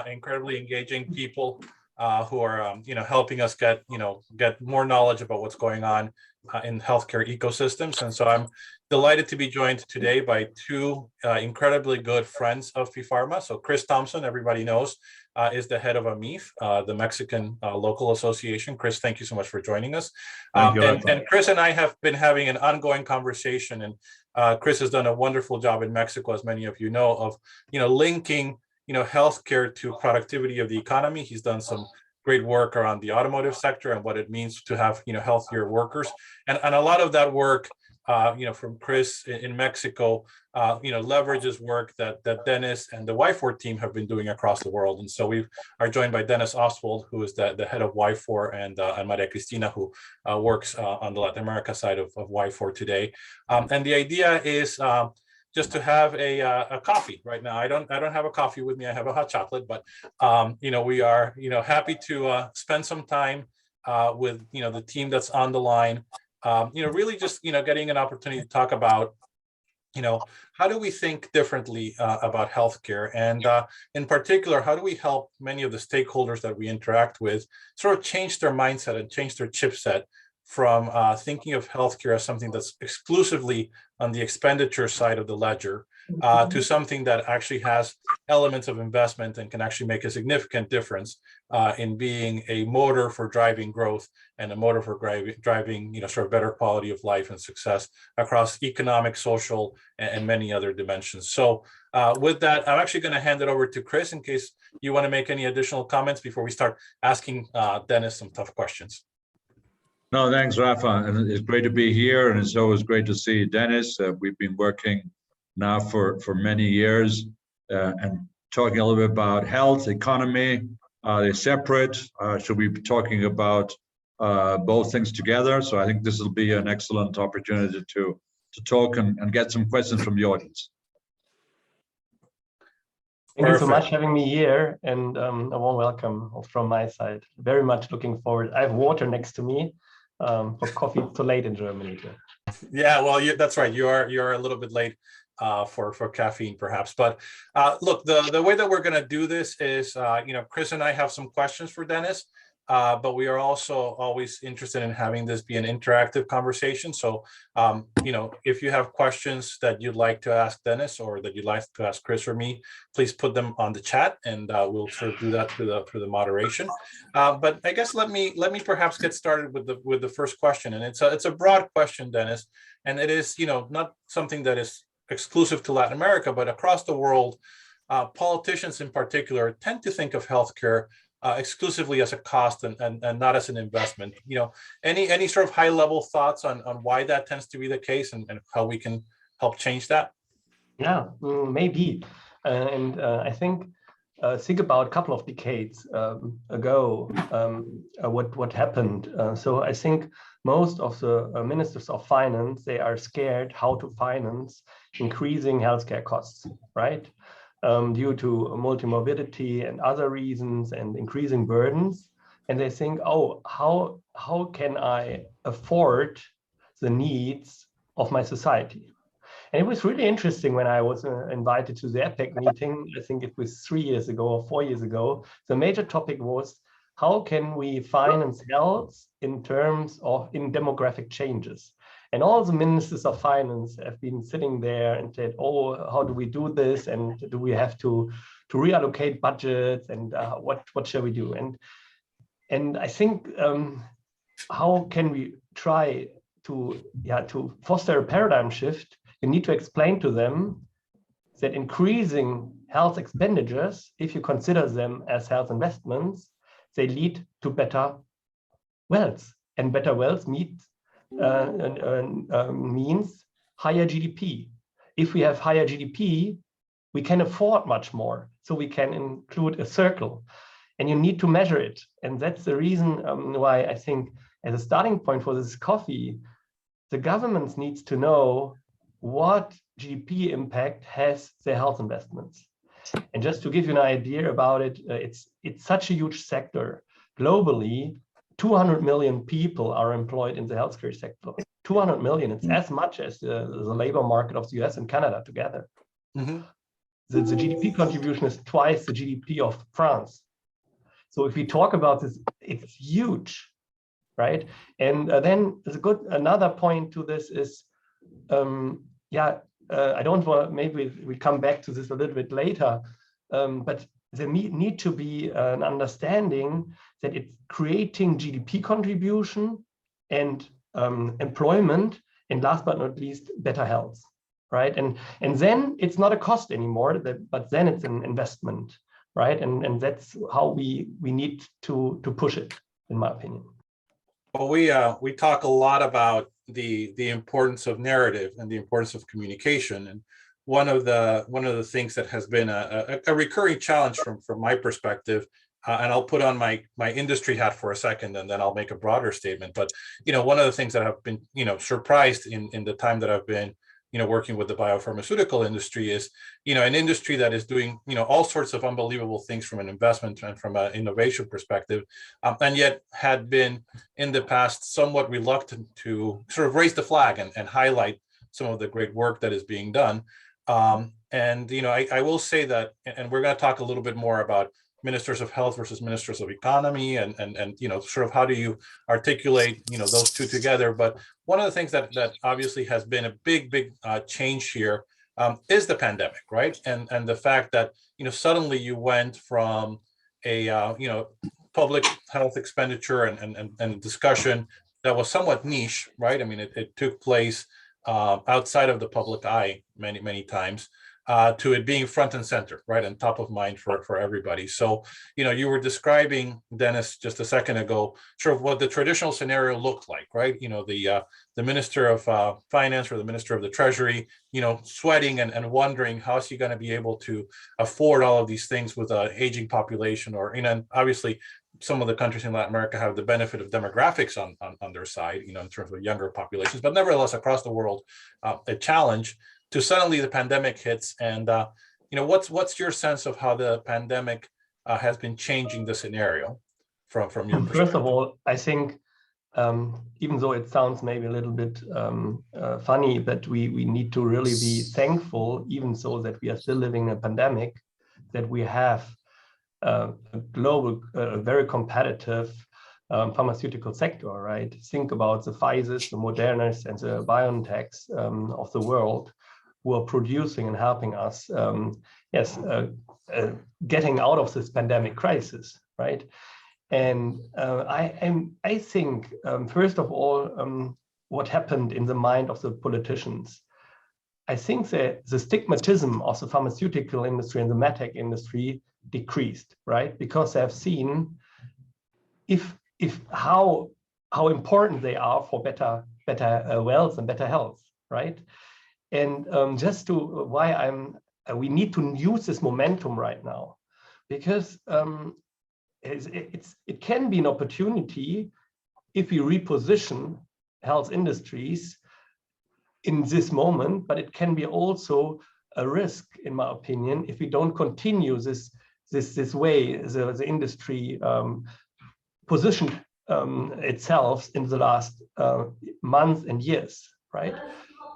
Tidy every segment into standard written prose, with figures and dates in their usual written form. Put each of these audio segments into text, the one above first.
incredibly engaging people who are, helping us get more knowledge about what's going on in healthcare ecosystems. And so I'm delighted to be joined today by two incredibly good friends of FIFARMA. So Chris Thompson, everybody knows, is the head of Amiif, the Mexican local association. Chris, thank you so much for joining us. Thank you, and Chris and I have been having an ongoing conversation, and Chris has done a wonderful job in Mexico, as many of you know, of linking healthcare to productivity of the economy. He's done some great work around the automotive sector and what it means to have healthier workers, and a lot of that work from Chris in Mexico leverages work that Dennis and the WifOR team have been doing across the world. And so we are joined by Dennis Ostwald, who is the head of WifOR, and Maria Cristina, who works on the Latin America side of WifOR today. And the idea is just to have a coffee right now. I don't have a coffee with me. I have a hot chocolate, but we are happy to spend some time with the team that's on the line. Really just getting an opportunity to talk about how do we think differently about healthcare, and in particular, how do we help many of the stakeholders that we interact with sort of change their mindset and change their chipset from thinking of healthcare as something that's exclusively on the expenditure side of the ledger to something that actually has elements of investment and can actually make a significant difference in being a motor for driving growth and a motor for driving sort of better quality of life and success across economic, social, and many other dimensions. So with that, I'm actually going to hand it over to Chris in case you want to make any additional comments before we start asking Dennis some tough questions. No, thanks, Rafa. And it's great to be here. And it's always great to see Dennis. We've been working now for many years and talking a little bit about health, economy. They're separate. Should we be talking about both things together? So I think this will be an excellent opportunity to talk and get some questions from the audience. Thank you so much for having me here, and a warm welcome from my side. Very much looking forward. I have water next to me. For coffee, it's too late in Germany. Yeah, well, that's right. You're a little bit late for caffeine, perhaps. But look, the way that we're going to do this is, Chris and I have some questions for Dennis, but we are also always interested in having this be an interactive conversation. So, if you have questions that you'd like to ask Dennis or that you'd like to ask Chris or me, please put them on the chat, and we'll sort of do that through the moderation. But I guess let me perhaps get started with the first question, and it's a broad question, Dennis, and it is not something that is exclusive to Latin America, but across the world, politicians in particular tend to think of healthcare exclusively as a cost and not as an investment. Any sort of high level thoughts on why that tends to be the case and how we can help change that? Yeah, maybe. And I think about a couple of decades ago, what happened. So I think most of the ministers of finance, they are scared how to finance increasing healthcare costs, right? Due to multimorbidity and other reasons and increasing burdens. And they think, oh, how can I afford the needs of my society? And it was really interesting when I was invited to the APEC meeting. I think it was 3 years ago or 4 years ago. The major topic was, how can we finance health in terms of demographic changes? And all the ministers of finance have been sitting there and said, oh, how do we do this? And do we have to reallocate budgets? And what shall we do? And I think, how can we try to foster a paradigm shift? You need to explain to them that increasing health expenditures, if you consider them as health investments, they lead to better wealth. And better wealth means higher GDP. If we have higher GDP, we can afford much more. So we can include a circle, and you need to measure it. And that's the reason why I think, as a starting point for this coffee, the government needs to know what GDP impact has their health investments. And just to give you an idea about it, it's such a huge sector. Globally, 200 million people are employed in the healthcare sector. 200 million, it's as much as the labor market of the US and Canada together. Mm-hmm. the GDP contribution is twice the GDP of France. So if we talk about this, it's huge, right? And then there's another point to this is, I don't want, maybe we come back to this a little bit later, but there need to be an understanding that it's creating GDP contribution and employment, and last but not least, better health, right? And then it's not a cost anymore, but then it's an investment, right? And that's how we need to push it, in my opinion. Well, we talk a lot about the importance of narrative and the importance of communication, and one of the things that has been a recurring challenge from my perspective, and I'll put on my industry hat for a second, and then I'll make a broader statement. But one of the things that I've been surprised in the time that I've been working with the biopharmaceutical industry is an industry that is doing all sorts of unbelievable things from an investment and from an innovation perspective, and yet had been in the past somewhat reluctant to sort of raise the flag and highlight some of the great work that is being done. And I will say that, and we're going to talk a little bit more about ministers of health versus ministers of economy, and sort of how do you articulate those two together. But one of the things that obviously has been a big change here is the pandemic, right? And the fact that suddenly you went from a public health expenditure and discussion that was somewhat niche, right? I mean, it took place outside of the public eye many times, to it being front and center, right, and top of mind for everybody. So, you were describing, Dennis, just a second ago, sort of what the traditional scenario looked like, right? The Minister of Finance or the Minister of the Treasury, sweating and wondering how is he going to be able to afford all of these things with an aging population, or and obviously some of the countries in Latin America have the benefit of demographics on their side, in terms of younger populations, but nevertheless across the world, a challenge. To suddenly the pandemic hits, and what's your sense of how the pandemic has been changing the scenario from your perspective? First of all, I think even though it sounds maybe a little bit funny, but we need to really be thankful, even so that we are still living in a pandemic, that we have a global, very competitive pharmaceutical sector, right? Think about the Pfizers, the Modernas, and the BioNTechs of the world, who are producing and helping us, getting out of this pandemic crisis, right? And I think, first of all, what happened in the mind of the politicians, I think that the stigmatism of the pharmaceutical industry and the medtech industry decreased, right? Because they have seen how important they are for better wealth and better health, right? And just to why we need to use this momentum right now, because it can be an opportunity if we reposition health industries in this moment, but it can be also a risk, in my opinion, if we don't continue this way the industry positioned itself in the last months and years, right?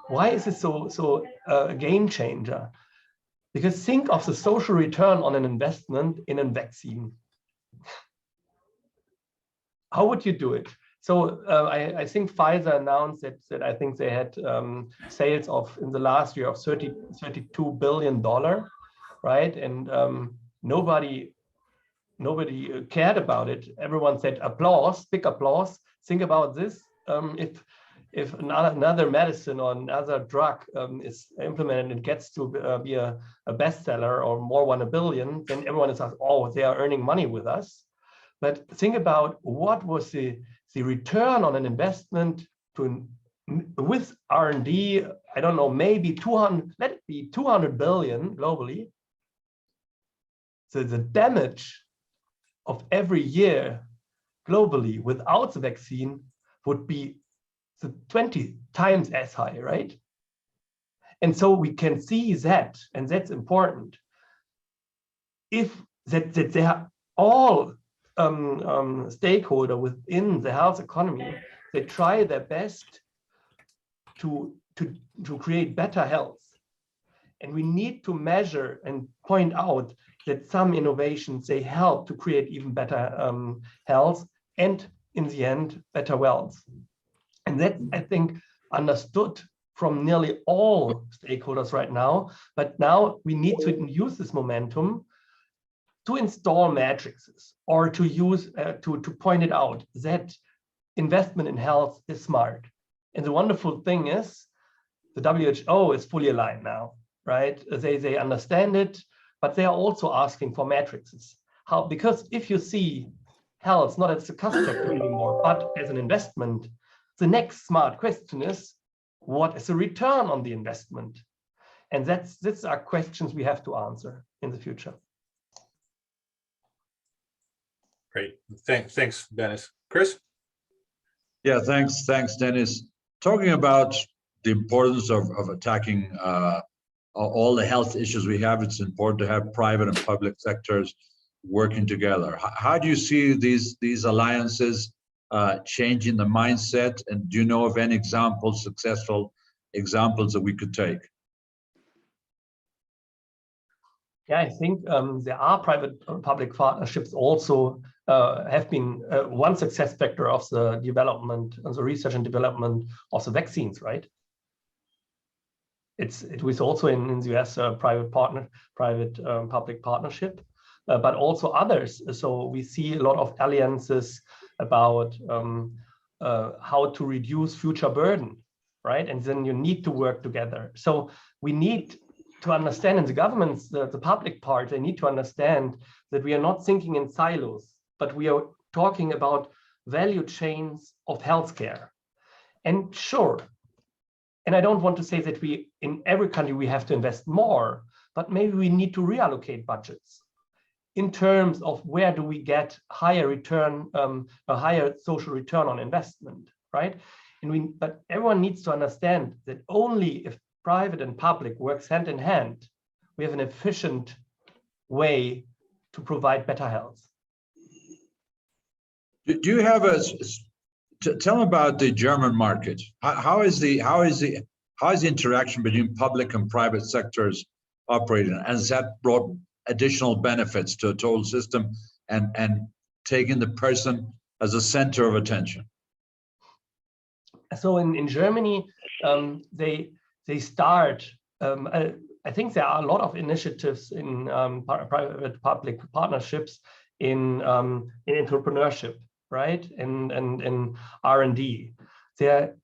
Why is it so a game changer? Because think of the social return on an investment in a vaccine. How would you do it? So I think Pfizer announced that I think they had sales of in the last year of $32 billion, right? And nobody cared about it. Everyone said applause, big applause. Think about this. If another medicine or another drug is implemented and gets to be a bestseller or more than $1 billion, then everyone is like, oh, they are earning money with us. But think about what was the return on an investment with R&D, I don't know, maybe 200 billion globally. So the damage of every year globally without the vaccine would be 20 times as high, right? And so we can see that, and that's important. If that they are all stakeholder within the health economy, they try their best to create better health. And we need to measure and point out that some innovations, they help to create even better health and in the end, better wealth. And that's, I think, understood from nearly all stakeholders right now. But now we need to use this momentum to install matrices or to use, to point it out that investment in health is smart. And the wonderful thing is the WHO is fully aligned now, right? They understand it, but they are also asking for matrices. How? Because if you see health not as a cost factor anymore, but as an investment, the next smart question is, what is the return on the investment? And these are questions we have to answer in the future. Great, thanks, Dennis. Chris? Yeah, thanks, Dennis. Talking about the importance of attacking all the health issues we have, it's important to have private and public sectors working together. How do you see these alliances changing the mindset? And do you know of any examples, successful examples that we could take? Yeah, I think there are private-public partnerships also have been one success factor of the development, of the research and development of the vaccines, right? It was also in the US private-public partnership, but also others. So we see a lot of alliances about how to reduce future burden, right? And then you need to work together. So we need to understand, in the governments, the public part, they need to understand that we are not thinking in silos, but we are talking about value chains of healthcare. And sure, and I don't want to say that in every country we have to invest more, but maybe we need to reallocate budgets in terms of where do we get higher return, a higher social return on investment, right? But everyone needs to understand that only if private and public works hand in hand, we have an efficient way to provide better health. Do you have tell them about the German market? How is the interaction between public and private sectors operating? Has that brought additional benefits to a total system and taking the person as a center of attention? So in Germany, they start, I think there are a lot of initiatives in private-public partnerships in entrepreneurship, right? And in R&D. There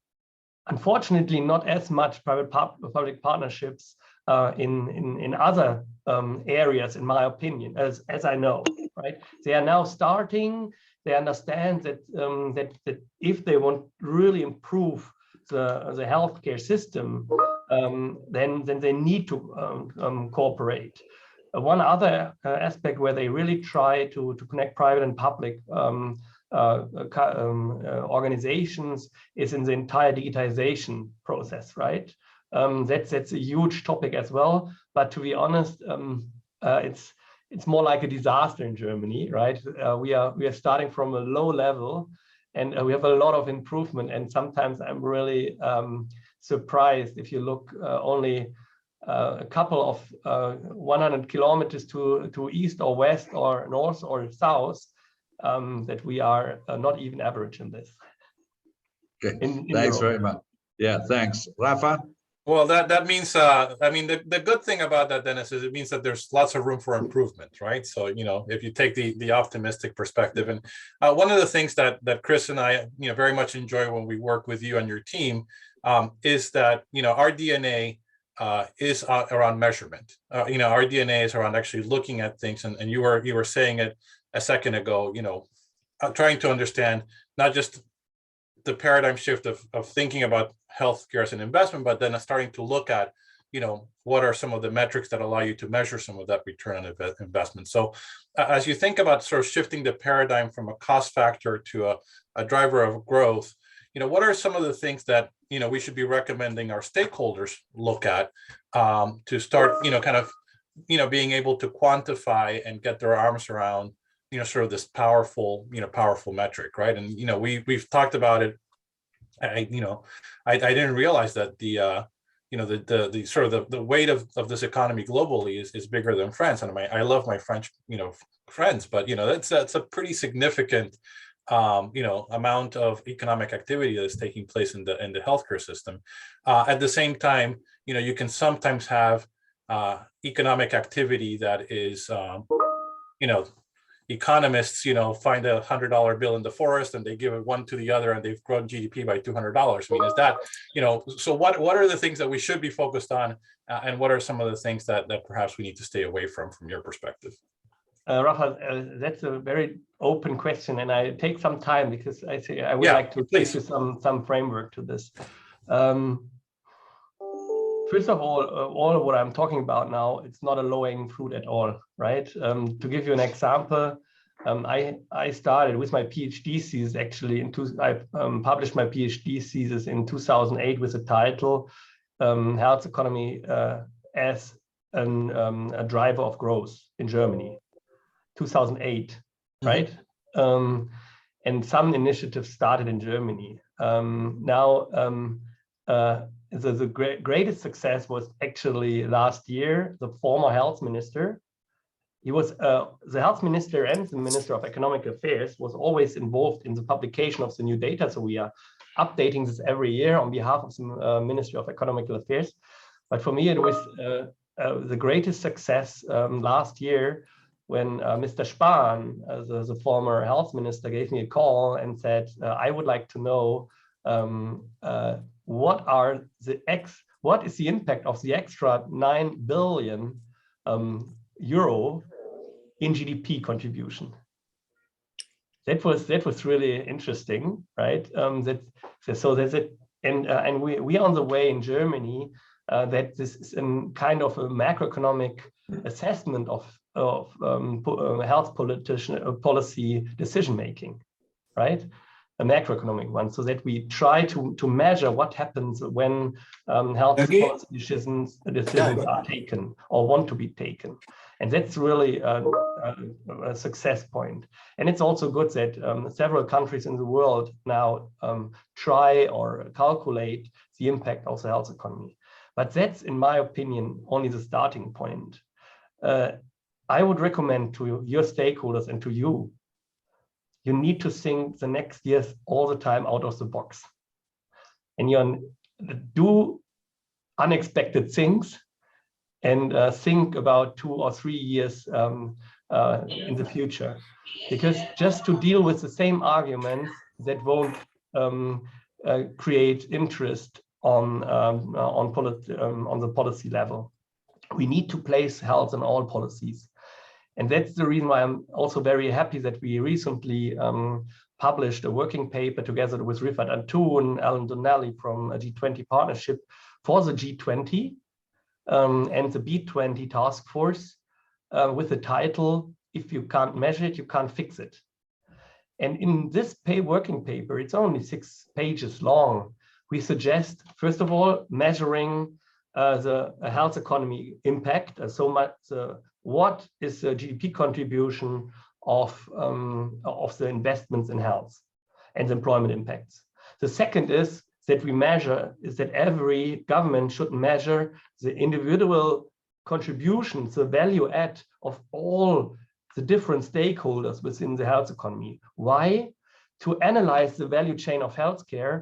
unfortunately not as much private-public partnerships in other areas, in my opinion, as I know, right? They are now starting. They understand that that if they want to really improve the healthcare system, then they need to cooperate. One other aspect where they really try to connect private and public organizations is in the entire digitization process, right? That's a huge topic as well. But to be honest, it's more like a disaster in Germany, right? We are starting from a low level, and we have a lot of improvement. And sometimes I'm really surprised if you look only a couple of 100 kilometers to east or west or north or south, that we are not even average in this. Okay, in thanks Europe. very much. Yeah, thanks. Rafa? Well, that means, I mean, the good thing about that, Dennis, is it means that there's lots of room for improvement, right? So, you know, if you take the optimistic perspective, and one of the things that Chris and I, very much enjoy when we work with you and your team, is that, our DNA is around measurement. Our DNA is around actually looking at things, and you were saying it a second ago, trying to understand not just the paradigm shift of thinking about healthcare as an investment, but then starting to look at, what are some of the metrics that allow you to measure some of that return on investment. So as you think about sort of shifting the paradigm from a cost factor to a driver of growth, what are some of the things that, we should be recommending our stakeholders look at to start, kind of, being able to quantify and get their arms around, sort of this powerful metric, right? And, we've talked about it. I didn't realize that the the sort of the weight of this economy globally is bigger than France. And I love my French, friends, but, that's a pretty significant, amount of economic activity that is taking place in the healthcare system. At the same time, you can sometimes have economic activity that is, economists, find $100 bill in the forest and they give it one to the other and they've grown GDP by $200. I mean, is that, so what are the things that we should be focused on, and what are some of the things that perhaps we need to stay away from your perspective? Rafael, that's a very open question, and I take some time because I would like to give you some framework to this. First of all of what I'm talking about now, it's not a low-hanging fruit at all, right? To give you an example, I started with my PhD thesis actually I published my PhD thesis in 2008 with the title "Health Economy as a Driver of Growth in Germany." 2008, right? And some initiatives started in Germany. The greatest success was actually last year. The former health minister, he was the health minister and the Minister of Economic Affairs was always involved in the publication of the new data. So we are updating this every year on behalf of the Ministry of Economic Affairs. But for me, it was the greatest success last year when Mr. Spahn, the former health minister, gave me a call and said, I would like to know what is the impact of the extra 9 billion euro in GDP contribution. That was really interesting, right? And we are on the way in Germany that this is a kind of a macroeconomic assessment of health policy decision making, right? A macroeconomic one, so that we try to measure what happens when health policy decisions are taken or want to be taken. And that's really a success point. And it's also good that several countries in the world now try or calculate the impact of the health economy. But that's, in my opinion, only the starting point. I would recommend to your stakeholders and to you, you need to think the next years all the time out of the box. And you do unexpected things and think about 2 or 3 years in the future. Because just to deal with the same arguments that won't create interest on the policy level. We need to place health in all policies. And that's the reason why I'm also very happy that we recently published a working paper together with Rifat Antoun, Alan Donnelly from a G20 partnership for the G20 and the B20 task force with the title, "If you can't measure it, you can't fix it." And in this working paper, it's only 6 pages long. We suggest, first of all, measuring the health economy impact. What is the GDP contribution of the investments in health and the employment impacts? The second is that every government should measure the individual contributions, the value add of all the different stakeholders within the health economy. Why? To analyze the value chain of healthcare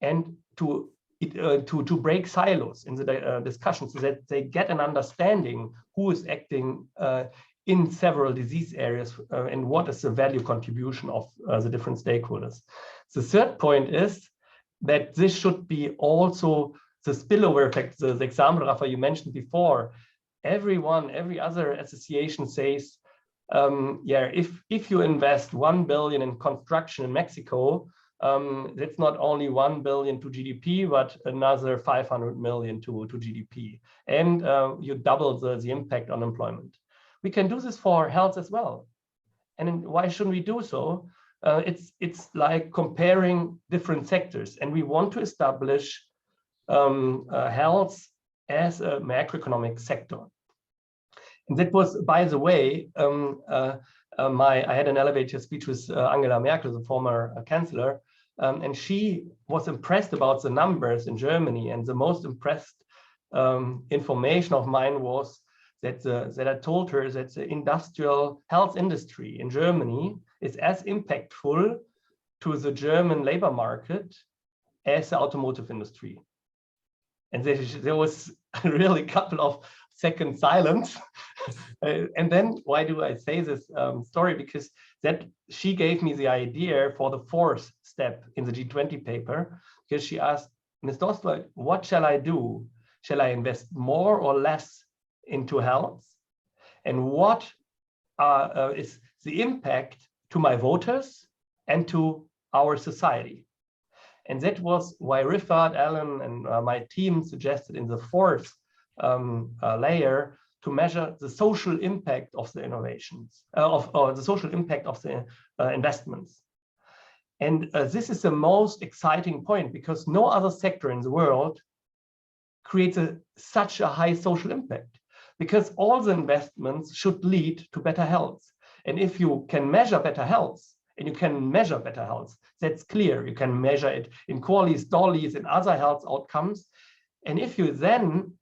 and to break silos in the discussion so that they get an understanding who is acting in several disease areas and what is the value contribution of the different stakeholders. The third point is that this should be also the spillover effect, the example, Rafa, you mentioned before. Every other association says, if you invest 1 billion in construction in Mexico, that's not only 1 billion to GDP, but another 500 million to GDP. And you double the impact on employment. We can do this for health as well. And why shouldn't we do so? It's like comparing different sectors. And we want to establish health as a macroeconomic sector. And that was, by the way, I had an elevator speech with Angela Merkel, the former chancellor, and she was impressed about the numbers in Germany. And the most impressed information of mine was that I told her that the industrial health industry in Germany is as impactful to the German labor market as the automotive industry. And there was really a couple of seconds silence. And then why do I say this story? Because that she gave me the idea for the fourth step in the G20 paper, because she asked, Mr. Ostwald, what shall I do? Shall I invest more or less into health? And what is the impact to my voters and to our society? And that was why Richard, Alan, and my team suggested in the fourth layer to measure the social impact of the innovations, or the social impact of the investments. And this is the most exciting point, because no other sector in the world creates such a high social impact, because all the investments should lead to better health. And if you can measure better health, and you can measure better health, that's clear. You can measure it in QALYs, DOLYs, and other health outcomes. And if you then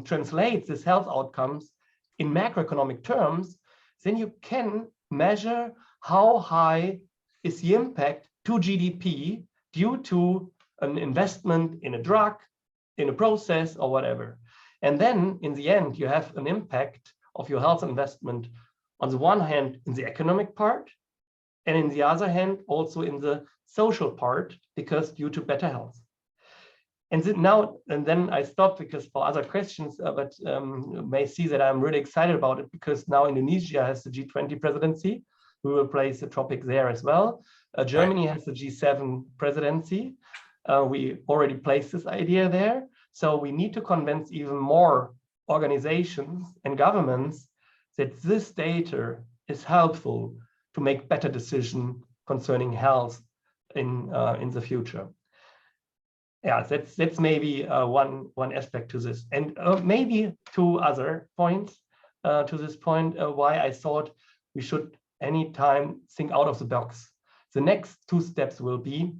translate these health outcomes in macroeconomic terms, then you can measure how high is the impact to GDP due to an investment in a drug, in a process, or whatever. And then in the end, you have an impact of your health investment on the one hand in the economic part, and in the other hand also in the social part, because due to better health. And then I stop because for other questions, but you may see that I'm really excited about it, because now Indonesia has the G20 presidency. We will place the topic there as well. Germany has the G7 presidency. We already placed this idea there. So we need to convince even more organizations and governments that this data is helpful to make better decisions concerning health in the future. Yeah, that's maybe one aspect to this, and maybe two other points to this point why I thought we should anytime think out of the box. The next two steps will be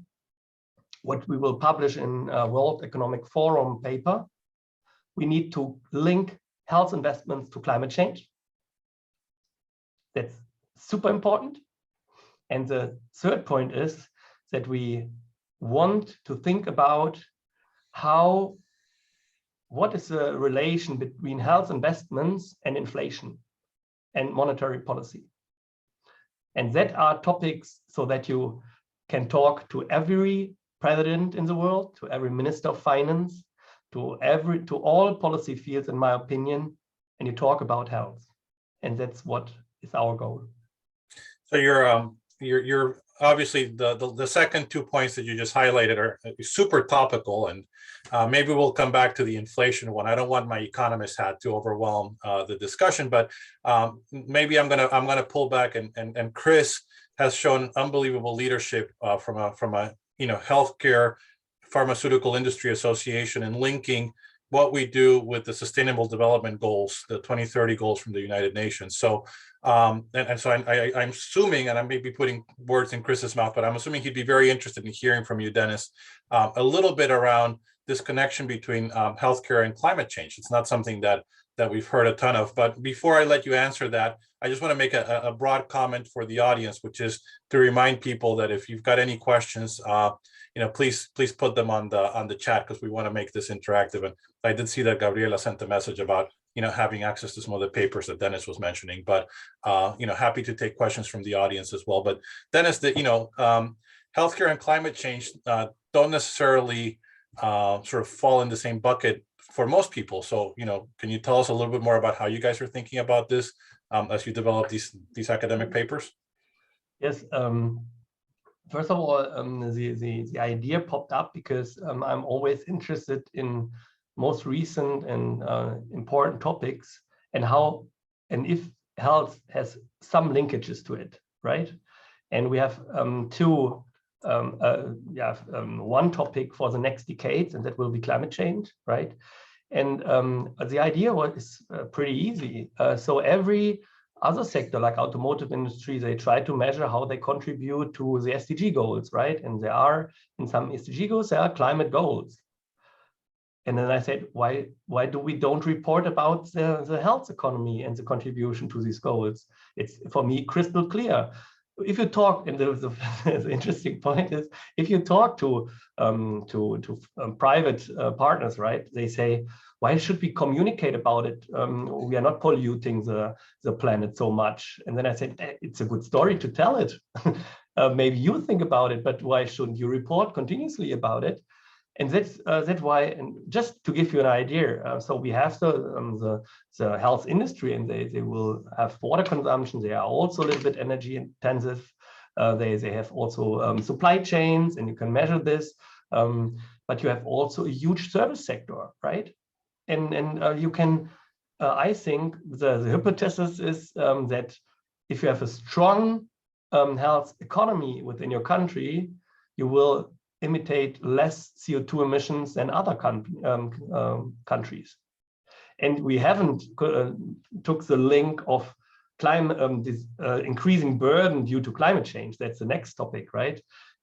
what we will publish in World Economic Forum paper. We need to link health investments to climate change. That's super important. And the third point is that we want to think about what is the relation between health investments and inflation and monetary policy. And that are topics so that you can talk to every president in the world, to every minister of finance, to all policy fields, in my opinion, and you talk about health. And that's what is our goal. So you're obviously the second 2 points that you just highlighted are super topical, and maybe we'll come back to the inflation one. I don't want my economist hat to overwhelm the discussion, but maybe I'm gonna pull back, and Chris has shown unbelievable leadership from a healthcare pharmaceutical industry association, and linking what we do with the Sustainable Development Goals, the 2030 goals from the United Nations. So, so I'm assuming, and I may be putting words in Chris's mouth, but I'm assuming he'd be very interested in hearing from you, Dennis, a little bit around this connection between healthcare and climate change. It's not something that we've heard a ton of, but before I let you answer that, I just want to make a broad comment for the audience, which is to remind people that if you've got any questions, please put them on the chat, because we want to make this interactive. And I did see that Gabriela sent a message about having access to some of the papers that Dennis was mentioning, but happy to take questions from the audience as well. But Dennis, healthcare and climate change don't necessarily sort of fall in the same bucket for most people. So can you tell us a little bit more about how you guys are thinking about this as you develop these academic papers? Yes. First of all, the idea popped up because I'm always interested in most recent and important topics, and if health has some linkages to it, right? And we have one topic for the next decades, and that will be climate change, right? And the idea was pretty easy. So every other sector, like automotive industry, they try to measure how they contribute to the SDG goals, right? And there are, in some SDG goals, there are climate goals. And then I said, why do we don't report about the health economy and the contribution to these goals? It's, for me, crystal clear. If you talk, and the interesting point is, if you talk to private partners, right, they say, why should we communicate about it? We are not polluting the planet so much. And then I said, it's a good story to tell it. Maybe you think about it, but why shouldn't you report continuously about it? And that's why, and just to give you an idea, so we have the health industry, and they will have water consumption. They are also a little bit energy intensive. They have also supply chains, and you can measure this. But you have also a huge service sector, right? And you can, I think the hypothesis is that if you have a strong health economy within your country, you will imitate less CO2 emissions than other countries. And we haven't took the link of climate, this increasing burden due to climate change. That's the next topic, right?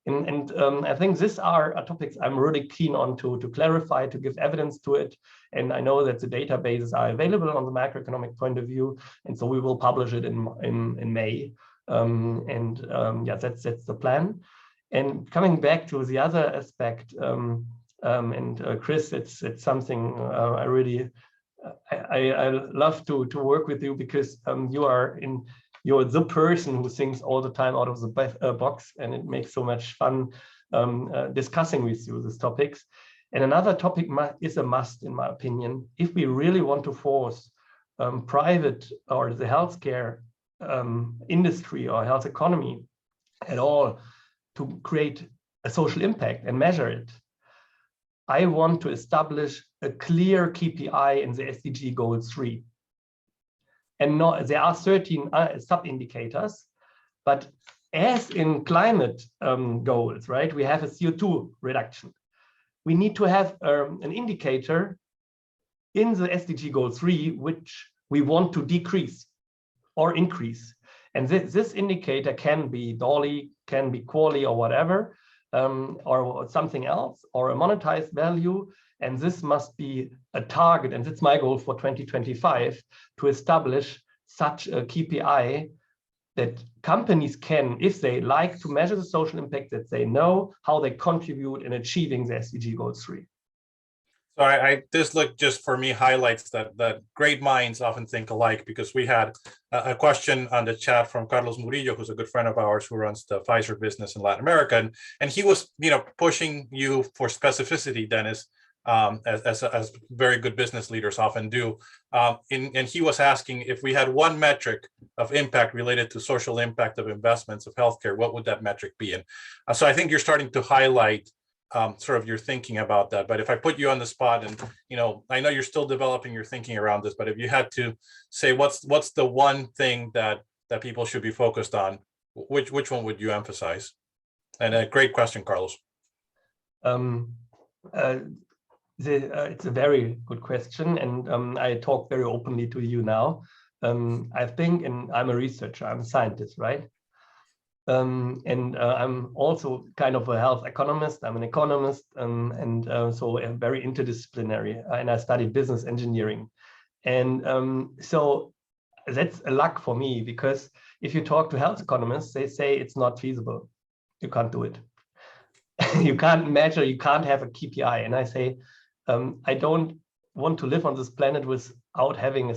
And I think these are topics I'm really keen on to clarify, to give evidence to it. And I know that the databases are available on the macroeconomic point of view, and so we will publish it in May. Yeah, that's the plan. And coming back to the other aspect, Chris, it's something I really love to work with you, because you're the person who thinks all the time out of the box, and it makes so much fun discussing with you these topics. And another topic is a must, in my opinion, if we really want to force private or the healthcare industry or health economy at all to create a social impact and measure it. I want to establish a clear KPI in the SDG goal 3. And there are 13 sub-indicators, but as in climate goals, right, we have a CO2 reduction. We need to have an indicator in the SDG goal 3, which we want to decrease or increase. And this indicator can be DOLI, can be QALY or whatever, or something else, or a monetized value. And this must be a target, and that's my goal for 2025, to establish such a KPI that companies can, if they like to measure the social impact, that they know how they contribute in achieving the SDG goal 3. So this look just for me highlights that great minds often think alike, because we had a question on the chat from Carlos Murillo, who's a good friend of ours who runs the Pfizer business in Latin America, and he was pushing you for specificity, Dennis, as very good business leaders often do, and he was asking, if we had one metric of impact related to social impact of investments of healthcare, what would that metric be? And so I think you're starting to highlight sort of your thinking about that. But if I put you on the spot, and I know you're still developing your thinking around this, but if you had to say what's the one thing that people should be focused on, which one would you emphasize? And a great question, Carlos. It's a very good question, and I talk very openly to you now. I think, and I'm a researcher, I'm a scientist, right? And I'm also kind of a health economist. I'm an economist, so I'm very interdisciplinary, and I studied business engineering. And so that's a luck for me, because if you talk to health economists, they say it's not feasible. You can't do it. You can't measure, you can't have a KPI. And I say, I don't want to live on this planet without having a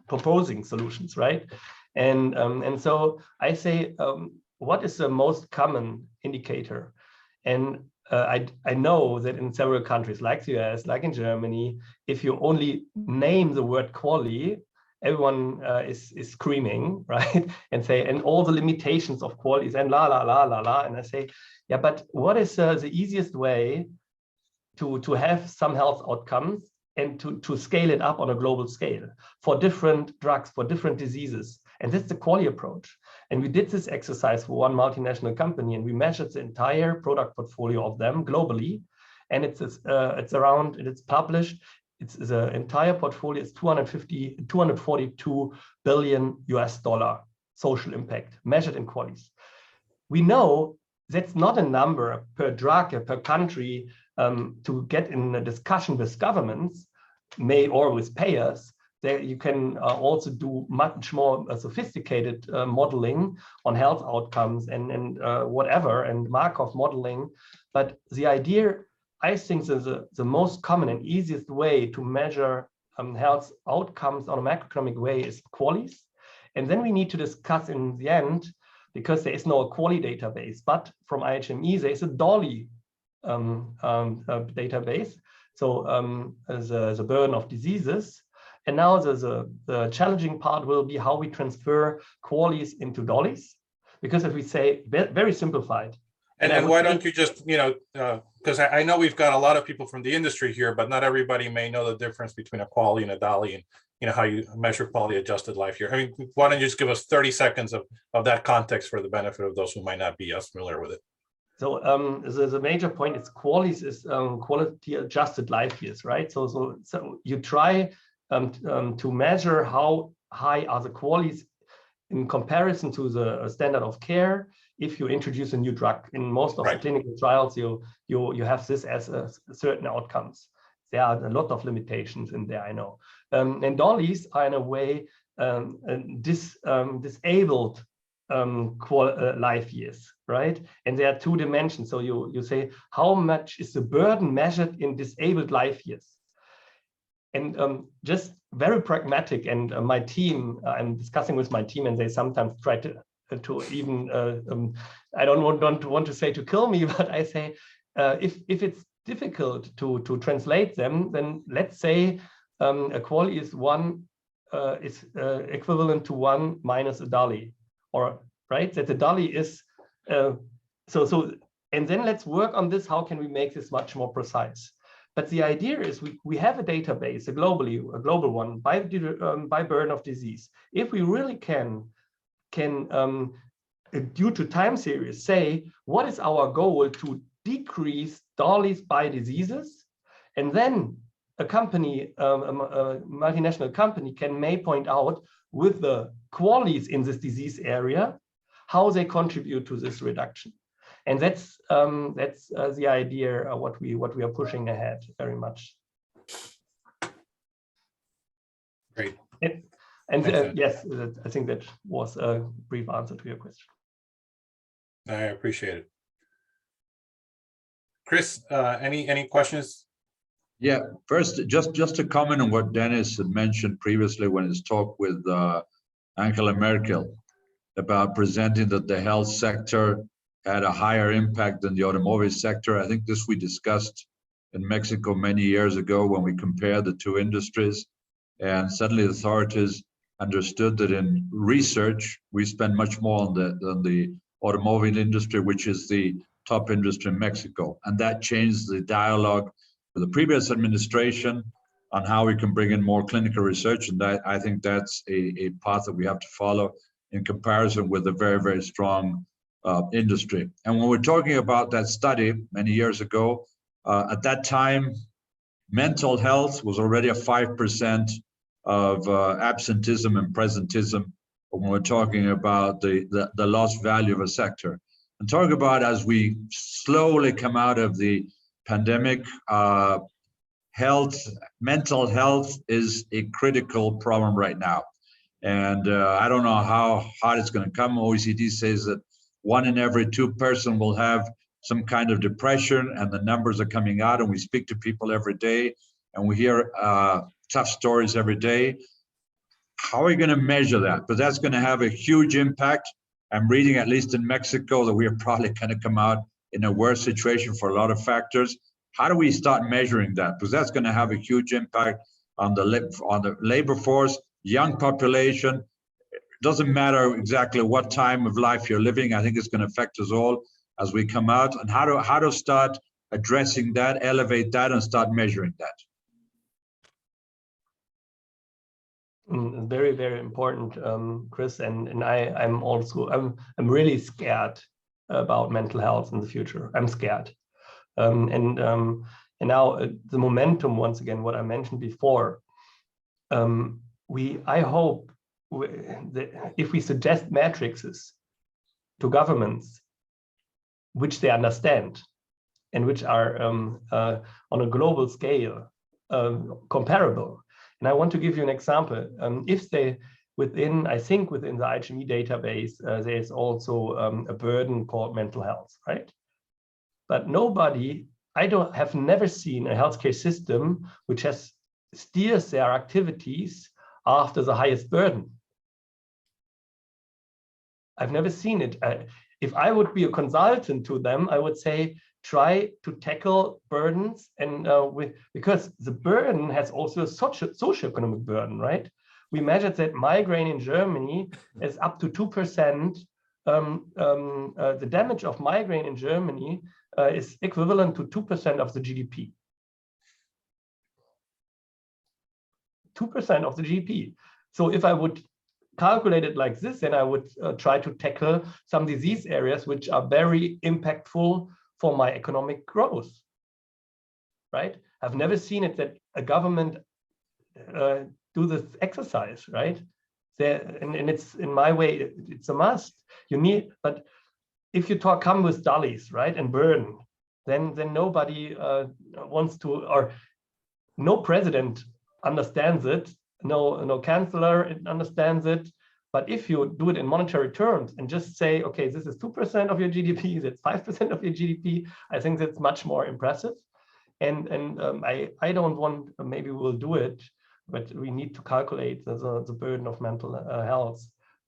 proposing solutions, right? And so I say, what is the most common indicator? And I know that in several countries, like the US, like in Germany, if you only name the word QALY, everyone is screaming, right? And say, and all the limitations of QALYs and la, la, la, la, la. And I say, yeah, but what is the easiest way to have some health outcomes and to scale it up on a global scale for different drugs, for different diseases? And that's the QALY approach. And we did this exercise for one multinational company, and we measured the entire product portfolio of them globally. And it's around, and it's published, it's the entire portfolio is 242 billion US dollar social impact measured in QALYs. We know that's not a number per drug, per country, to get in a discussion with governments, or with payers, there you can also do much more sophisticated modeling on health outcomes and whatever, and Markov modeling. But the idea, I think, is the most common and easiest way to measure health outcomes on a macroeconomic way is QALYs. And then we need to discuss in the end, because there is no QALY database, but from IHME, there is a DOLY database. So the burden of diseases. And now the challenging part will be how we transfer QALYs into DOLYs. Because if we say very simplified. And why don't you just, because I know we've got a lot of people from the industry here, but not everybody may know the difference between a QALY and a DOLY, and how you measure quality adjusted life here. I mean, why don't you just give us 30 seconds of that context for the benefit of those who might not be as familiar with it? So the major point is QALYs is quality adjusted life years, right? So you try to measure how high are the QALYs in comparison to the standard of care if you introduce a new drug. In most of the clinical trials, you have this as certain outcomes. There are a lot of limitations in there, I know. And DOLYs are in a way disabled life years, right? And there are two dimensions. So you say, how much is the burden measured in disabled life years? And just very pragmatic, and my team, I'm discussing with my team, and they sometimes try to even, I don't want to say to kill me, but I say, if it's difficult to translate them, then let's say a QALY is equivalent to 1 minus a DOLY, or right, that the DOLY is so and then let's work on this. How can we make this much more precise? But the idea is we have a database, a global one by burden of disease. If we really can due to time series say what is our goal to decrease DOLYs by diseases, and then a company, a multinational company may point out with the QALYs in this disease area how they contribute to this reduction. And that's the idea what we are pushing ahead very much. Great. And yes, I think that was a brief answer to your question. I appreciate it. Chris, any questions? Yeah, first, just to comment on what Dennis had mentioned previously when his talk with Angela Merkel about presenting that the health sector had a higher impact than the automotive sector. I think this we discussed in Mexico many years ago when we compared the two industries, and suddenly the authorities understood that in research we spend much more on the automobile industry, which is the top industry in Mexico, and that changed the dialogue with the previous administration on how we can bring in more clinical research, and I think that's a path that we have to follow in comparison with a very, very strong industry. And when we're talking about that study many years ago, at that time, mental health was already a 5% of absenteeism and presenteeism when we're talking about the lost value of a sector. And talking about as we slowly come out of the pandemic, mental health is a critical problem right now. And I don't know how hard it's going to come. OECD says that 1 in every 2 person will have some kind of depression, and the numbers are coming out, and we speak to people every day, and we hear tough stories every day. How are we going to measure that? But that's going to have a huge impact. I'm reading, at least in Mexico, that we are probably going to come out in a worse situation for a lot of factors. How do we start measuring that? Because that's going to have a huge impact on the labor force, young population. It doesn't matter exactly what time of life you're living. I think it's going to affect us all as we come out. And how to start addressing that, elevate that, and start measuring that. Very, very important, Chris. And I'm really scared about mental health in the future. I'm scared. And now the momentum, once again, what I mentioned before, I hope that if we suggest matrices to governments, which they understand, and which are on a global scale comparable. And I want to give you an example. If they, I think within the IHME database, there's also a burden called mental health, right? But nobody, have never seen a healthcare system which has steers their activities after the highest burden. I've never seen it. If I would be a consultant to them, I would say, try to tackle burdens, and because the burden has also a socioeconomic burden, right? We measured that migraine in Germany is up to 2%. The damage of migraine in Germany is equivalent to 2% of the GDP. 2% of the GDP. So if I would calculate it like this, then I would try to tackle some disease areas which are very impactful for my economic growth, right? I've never seen it that a government do this exercise, right? And it's, in my way, it's a must. You need, but if you come with Dulles, right, and burden, then nobody wants to, or no president understands it, no chancellor understands it. But if you do it in monetary terms and just say, okay, this is 2% of your GDP, that's 5% of your GDP, I think that's much more impressive. And I don't want, maybe we'll do it, but we need to calculate the burden of mental health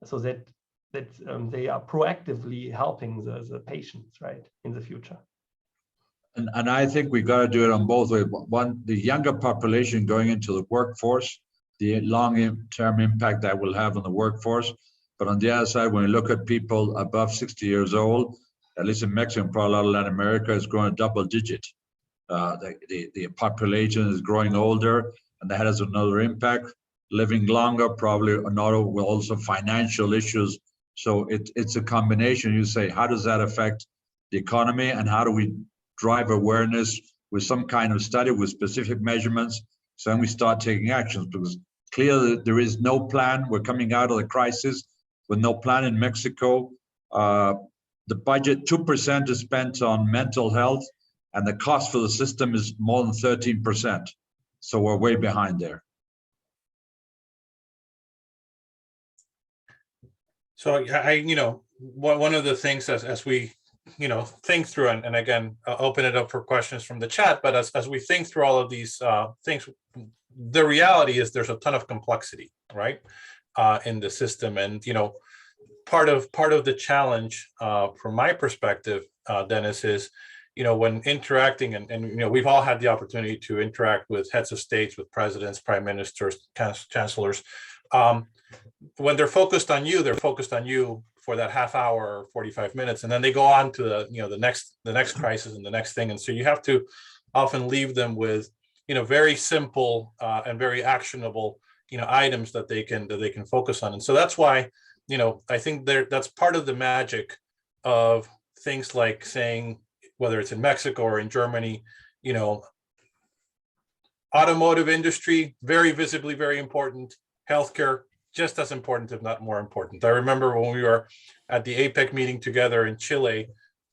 so that they are proactively helping the patients, right, in the future. And I think we got to do it on both ways. One, the younger population going into the workforce, the long-term impact that will have on the workforce. But on the other side, when you look at people above 60 years old, at least in Mexico and probably a lot of Latin America, is growing double digit. The population is growing older, and that has another impact. Living longer, probably another, will also financial issues. So it's a combination. You say, how does that affect the economy, and how do we drive awareness with some kind of study with specific measurements? So then we start taking actions, because clearly there is no plan. We're coming out of the crisis with no plan in Mexico. The budget, 2% is spent on mental health, and the cost for the system is more than 13%. So we're way behind there. So one of the things as we think through, and again, open it up for questions from the chat, but as we think through all of these things, the reality is there's a ton of complexity, right, in the system. And part of the challenge from my perspective, Dennis, is when interacting, and we've all had the opportunity to interact with heads of states, with presidents, prime ministers, chancellors. When they're focused on you, they're focused on you for that half hour or 45 minutes, and then they go on to the next crisis and the next thing. And so you have to often leave them with very simple and very actionable items that they can focus on. And so that's why I think that's part of the magic of things like saying, whether it's in Mexico or in Germany, automotive industry, very visibly very important, healthcare just as important, if not more important. I remember when we were at the APEC meeting together in Chile,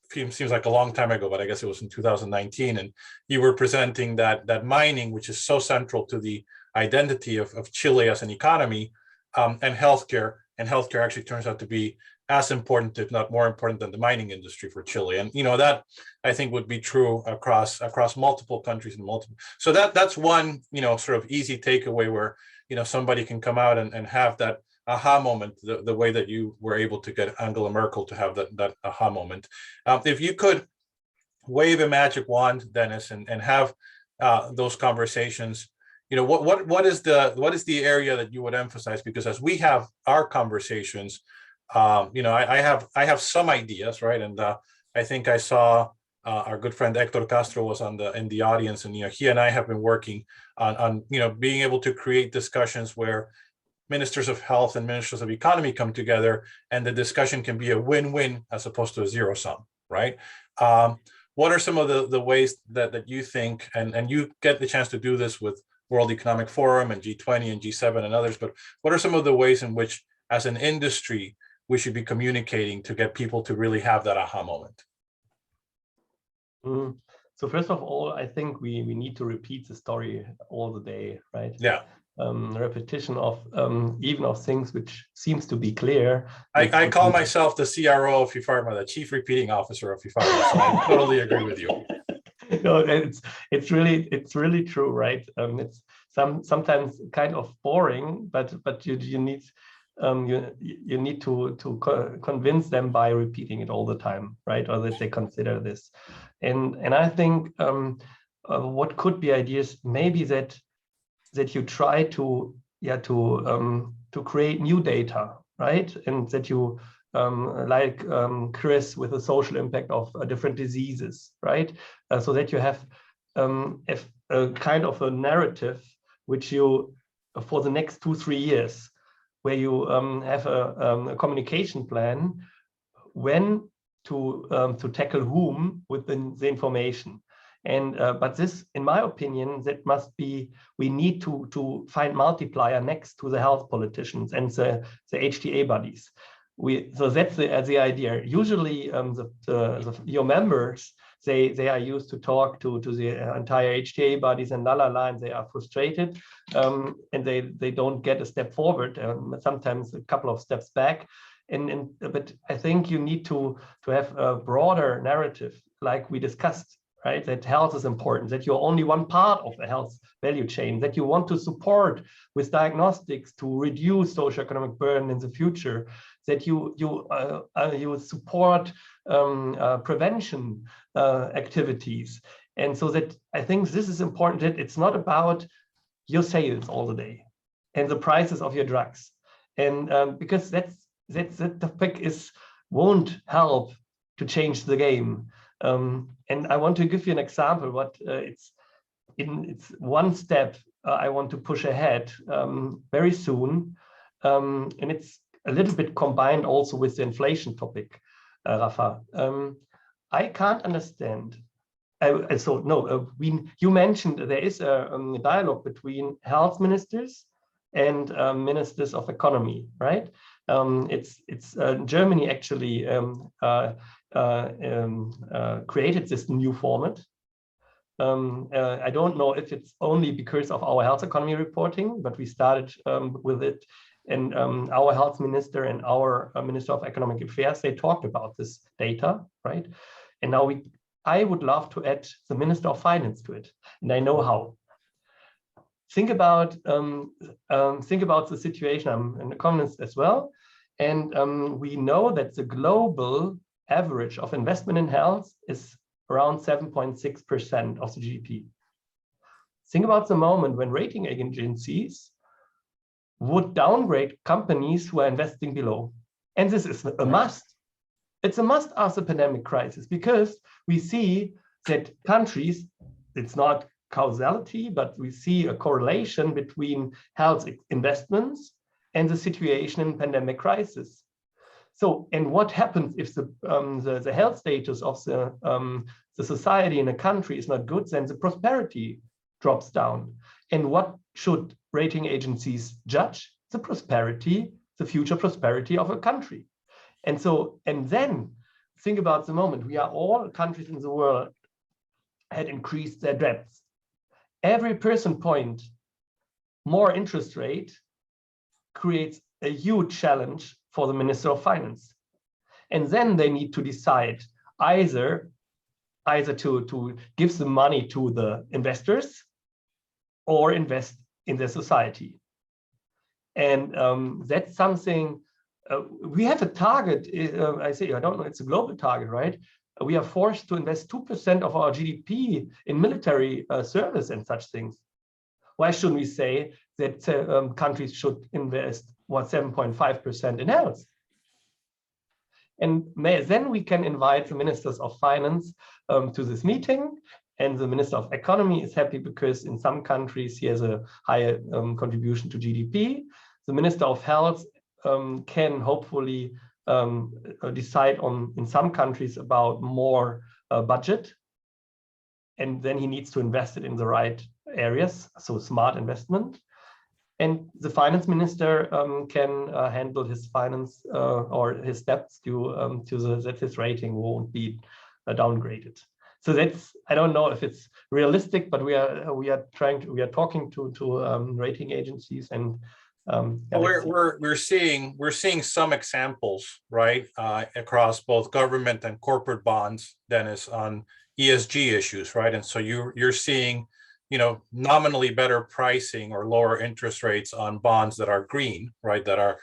seems like a long time ago, but I guess it was in 2019, and you were presenting that mining, which is so central to the identity of Chile as an economy, and healthcare actually turns out to be as important, if not more important, than the mining industry for Chile. And that I think would be true across multiple countries and multiple. So that's one sort of easy takeaway where somebody can come out and have that aha moment, the way that you were able to get Angela Merkel to have that aha moment. If you could wave a magic wand, Dennis, and have those conversations, what is the area that you would emphasize? Because as we have our conversations, I have some ideas, right? And I think I saw our good friend Hector Castro was in the audience, and he and I have been working on being able to create discussions where ministers of health and ministers of economy come together, and the discussion can be a win-win as opposed to a zero sum, right? What are some of the ways that you think, and you get the chance to do this with World Economic Forum and G20 and G7 and others, but what are some of the ways in which, as an industry, we should be communicating to get people to really have that aha moment? So first of all, I think we need to repeat the story all the day, right? Yeah. Repetition of even of things which seems to be clear. I call myself the CRO of WifOR, the Chief Repeating Officer of WifOR, so I totally agree with you. No, it's really true, right? It's sometimes kind of boring, but you need you need to convince them by repeating it all the time, right? Or that they consider this, and I think what could be ideas maybe that you try to create new data, right? And that you like Chris with the social impact of different diseases, right? So that you have a kind of a narrative which you for the next 2-3 years, where you have a communication plan when to tackle whom with the information. And but this, in my opinion, that must be, we need to find multiplier next to the health politicians and the HTA bodies. So that's the idea. Usually your members, they are used to talk to the entire HTA bodies and and they are frustrated, and they don't get a step forward, sometimes a couple of steps back. But I think you need to have a broader narrative, like we discussed, right? That health is important, that you're only one part of the health value chain, that you want to support with diagnostics to reduce socioeconomic burden in the future, that you support prevention activities. And so that I think this is important, that it's not about your sales all the day and the prices of your drugs. And because that topic won't help to change the game. And I want to give you an example. What it's one step I want to push ahead very soon, and it's a little bit combined also with the inflation topic, Rafa. I can't understand. You mentioned there is a dialogue between health ministers and ministers of economy, right? It's Germany actually created this new format. I don't know if it's only because of our health economy reporting, but we started with it, and our health minister and our Minister of Economic Affairs, they talked about this data, right? And now I would love to add the Minister of Finance to it, and I know how. Think about the situation. I'm an economist as well, and we know that the global average of investment in health is around 7.6% of the GDP. Think about the moment when rating agencies would downgrade companies who are investing below. And this is a must. It's a must after the pandemic crisis, because we see that countries, it's not causality, but we see a correlation between health investments and the situation in pandemic crisis. So, and what happens if the health status of the society in a country is not good? Then the prosperity drops down. And what should rating agencies judge? The prosperity, the future prosperity of a country. And so, and then think about the moment we are all countries in the world had increased their debts. Every percent point more interest rate creates a huge challenge for the Minister of Finance. And then they need to decide either to give the money to the investors or invest in their society. And that's something, we have a target, I don't know, it's a global target, right? We are forced to invest 2% of our GDP in military service and such things. Why shouldn't we say that countries should invest 7.5% in health? And then we can invite the ministers of finance to this meeting, and the Minister of Economy is happy because in some countries he has a higher contribution to GDP. The Minister of Health can hopefully decide on, in some countries, about more budget, and then he needs to invest it in the right areas, so smart investment. And the finance minister can handle his finance or his debts that his rating won't be downgraded. So that's, I don't know if it's realistic, but we are talking to rating agencies, and we're seeing some examples, right, across both government and corporate bonds, Dennis, on ESG issues, right? And so you're seeing, nominally better pricing or lower interest rates on bonds that are green, right, that are,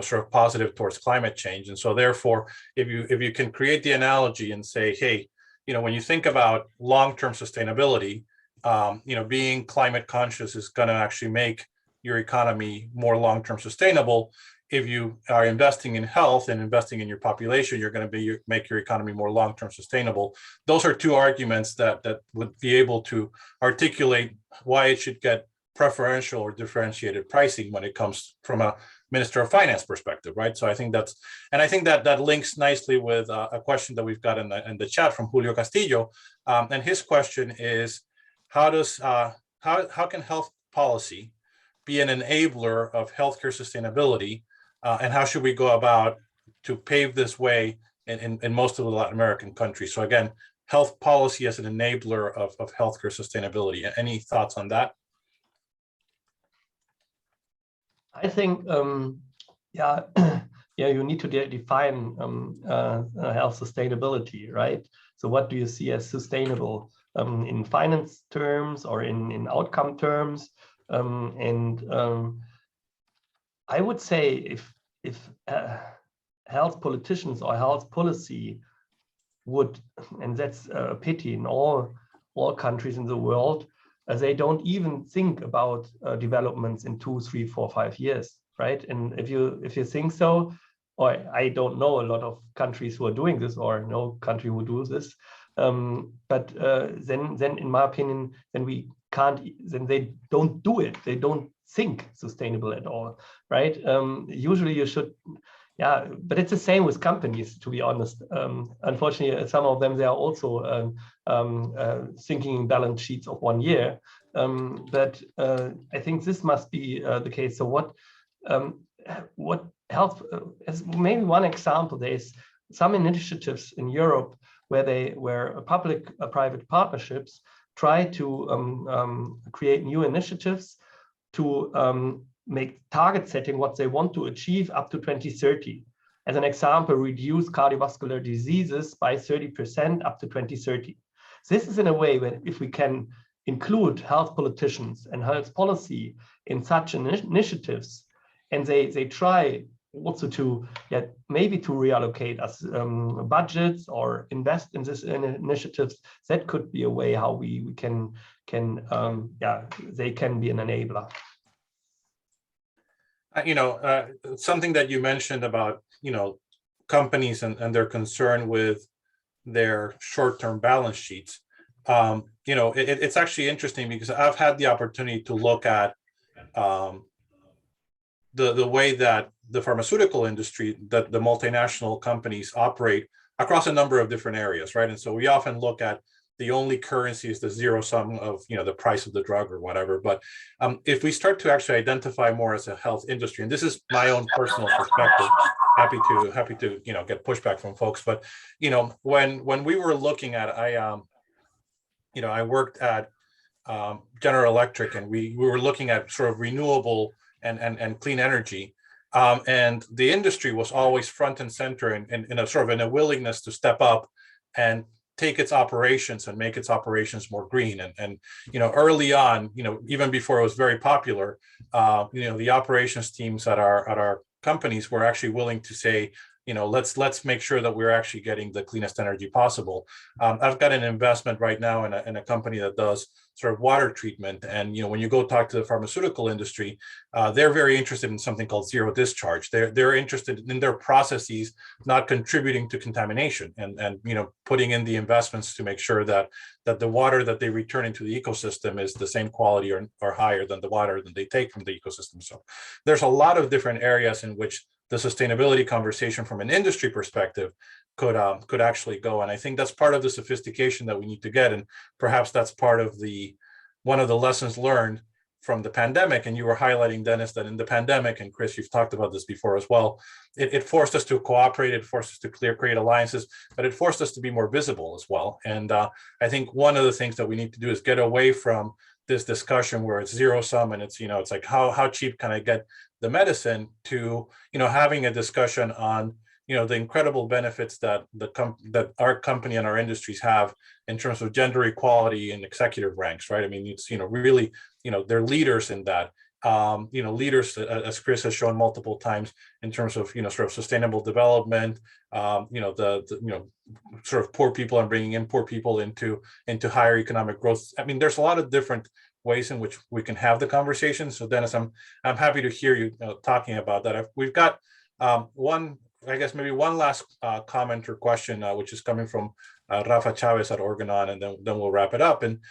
sort of positive towards climate change. And so therefore, if you can create the analogy and say, hey, when you think about long-term sustainability, being climate conscious is going to actually make your economy more long-term sustainable. If you are investing in health and investing in your population, you're going to make your economy more long-term sustainable. Those are two arguments that would be able to articulate why it should get preferential or differentiated pricing when it comes from a Minister of Finance perspective, right? So I think that links nicely with a question that we've got in the chat from Julio Castillo, and his question is, how can health policy be an enabler of healthcare sustainability, and how should we go about to pave this way in most of the Latin American countries? So again, health policy as an enabler of healthcare sustainability. Any thoughts on that? I think, you need to define health sustainability, right? So what do you see as sustainable in finance terms or in outcome terms? I would say if health politicians or health policy would, and that's a pity in all countries in the world, they don't even think about developments in 2, 3, 4, 5 years, right? And if you think so, or I don't know a lot of countries who are doing this, or no country who do this, but then in my opinion, then they don't do it. They don't think sustainable at all, right? Usually you should, but it's the same with companies, to be honest. Unfortunately, some of them, they are also thinking balance sheets of 1 year. But I think this must be the case. So what health, as maybe one example, there's some initiatives in Europe where public-private partnerships try to create new initiatives to make target setting what they want to achieve up to 2030. As an example, reduce cardiovascular diseases by 30% up to 2030. This is in a way where if we can include health politicians and health policy in such initiatives, and they try also to maybe to reallocate us budgets or invest in this initiatives, that could be a way how we can they can be an enabler. Something that you mentioned about, companies and their concern with their short-term balance sheets. It's actually interesting because I've had the opportunity to look at the way that the pharmaceutical industry, that the multinational companies operate across a number of different areas, right? And so we often look at the only currency is the zero sum of the price of the drug or whatever. But if we start to actually identify more as a health industry, and this is my own personal perspective, happy to get pushback from folks. But when we were looking at, I worked at General Electric, and we were looking at sort of renewable and clean energy. And the industry was always front and center in a sort of a willingness to step up and take its operations and make its operations more green. And early on, even before it was very popular, the operations teams at our companies were actually willing to say, let's make sure that we're actually getting the cleanest energy possible. I've got an investment right now in a company that does sort of water treatment. And, when you go talk to the pharmaceutical industry, they're very interested in something called zero discharge. They're interested in their processes not contributing to contamination and putting in the investments to make sure that the water that they return into the ecosystem is the same quality or higher than the water that they take from the ecosystem. So there's a lot of different areas in which the sustainability conversation from an industry perspective could actually go. And I think that's part of the sophistication that we need to get. And perhaps that's part of one of the lessons learned from the pandemic. And you were highlighting, Dennis, that in the pandemic, and Chris, you've talked about this before as well, it forced us to cooperate, it forced us to create alliances, but it forced us to be more visible as well. And I think one of the things that we need to do is get away from this discussion where it's zero sum and it's, it's like, how cheap can I get the medicine, to, having a discussion on, the incredible benefits that that our company and our industries have in terms of gender equality in executive ranks, right? I mean, it's, really, they're leaders in that. Leaders, as Chris has shown multiple times, in terms of, sort of sustainable development, the sort of poor people and bringing in poor people into higher economic growth. I mean, there's a lot of different ways in which we can have the conversation. So Dennis, I'm happy to hear you, talking about that. We've got maybe one last comment or question, which is coming from Rafa Chavez at Organon, and then we'll wrap it up. And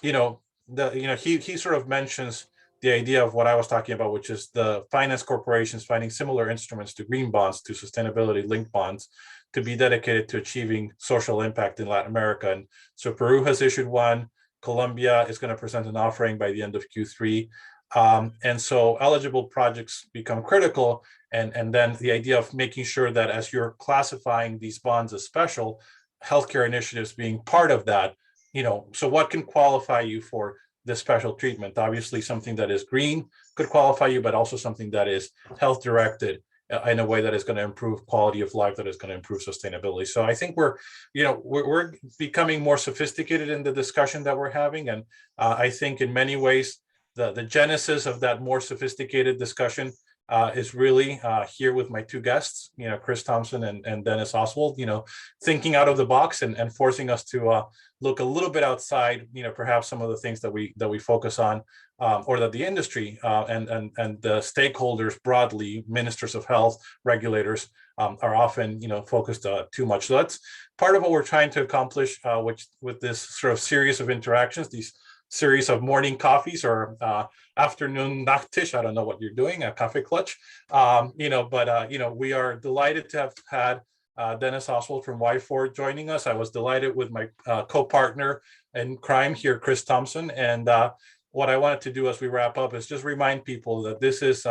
he sort of mentions the idea of what I was talking about, which is the finance corporations finding similar instruments to green bonds, to sustainability linked bonds, to be dedicated to achieving social impact in Latin America. And so Peru has issued one. Colombia is going to present an offering by the end of Q3. And so eligible projects become critical. And then the idea of making sure that as you're classifying these bonds as special, healthcare initiatives being part of that, so what can qualify you for this special treatment? Obviously, something that is green could qualify you, but also something that is health directed in a way that is going to improve quality of life, that is going to improve sustainability. So I think we're becoming more sophisticated in the discussion that we're having. And I think in many ways, the genesis of that more sophisticated discussion is really here with my two guests, Chris Thompson and Dennis Ostwald, thinking out of the box and forcing us to look a little bit outside, perhaps some of the things that we focus on, or that the industry and the stakeholders broadly, ministers of health, regulators, are often, focused too much. So that's part of what we're trying to accomplish, which with this sort of series of interactions, these series of morning coffees or afternoon nachtisch. I don't know what you're doing, a café clutch, we are delighted to have had Dennis Ostwald from WifOR joining us. I was delighted with my co-partner in crime here, Chris Thompson. And what I wanted to do as we wrap up is just remind people that this is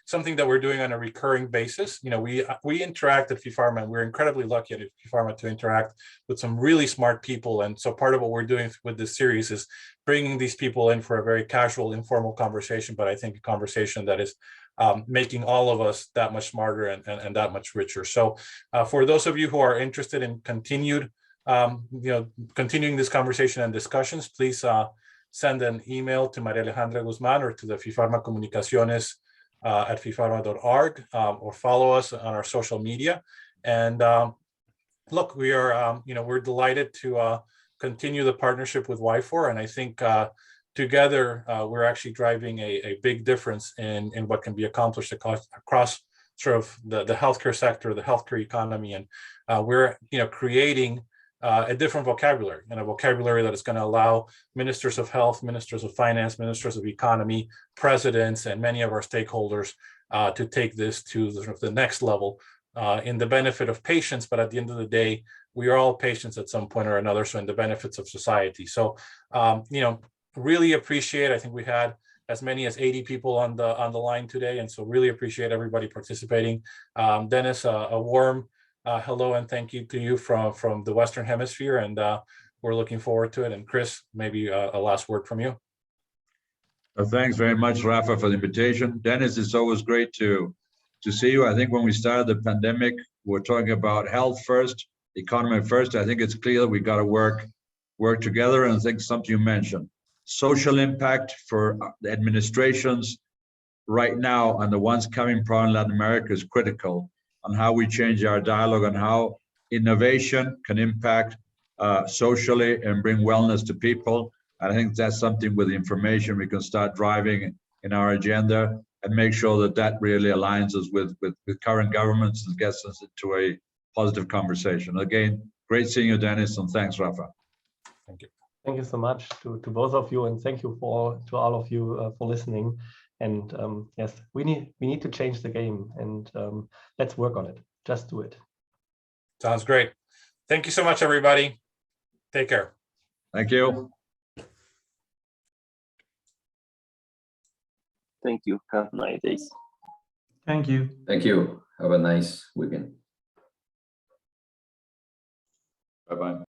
something that we're doing on a recurring basis. We interact at FIFARMA, and we're incredibly lucky at FIFARMA to interact with some really smart people. And so part of what we're doing with this series is bringing these people in for a very casual, informal conversation, but I think a conversation that is making all of us that much smarter and that much richer. So for those of you who are interested in continuing this conversation and discussions, please send an email to Maria Alejandra Guzman or to the FIFARMA Comunicaciones at fifarma.org, or follow us on our social media. And look, we are, we're delighted to continue the partnership with WifOR, and I think together we're actually driving a big difference in what can be accomplished across sort of the healthcare sector, the healthcare economy, and we're creating a different vocabulary, and a vocabulary that is going to allow ministers of health, ministers of finance, ministers of economy, presidents, and many of our stakeholders to take this to the next level in the benefit of patients. But at the end of the day, we are all patients at some point or another, so in the benefits of society. So, really appreciate, I think we had as many as 80 people on the line today, and so really appreciate everybody participating. Dennis, a warm hello and thank you to you from the Western Hemisphere, and we're looking forward to it. And Chris, maybe a last word from you. Well, thanks very much, Rafa, for the invitation. Dennis, it's always great to see you. I think when we started the pandemic, we're talking about health first, economy first. I think it's clear that we got to work together. And I think something you mentioned, social impact for the administrations right now and the ones coming probably in Latin America is critical on how we change our dialogue on how innovation can impact socially and bring wellness to people. And I think that's something with the information we can start driving in our agenda and make sure that really aligns us with current governments and gets us into a positive conversation. Again, great seeing you, Dennis, and thanks, Rafa. Thank you. Thank you so much to both of you, and thank you to all of you for listening. And yes, we need to change the game, and let's work on it. Just do it. Sounds great. Thank you so much, everybody. Take care. Thank you. Thank you. Have a nice day. Thank you. Thank you. Have a nice weekend. Bye-bye.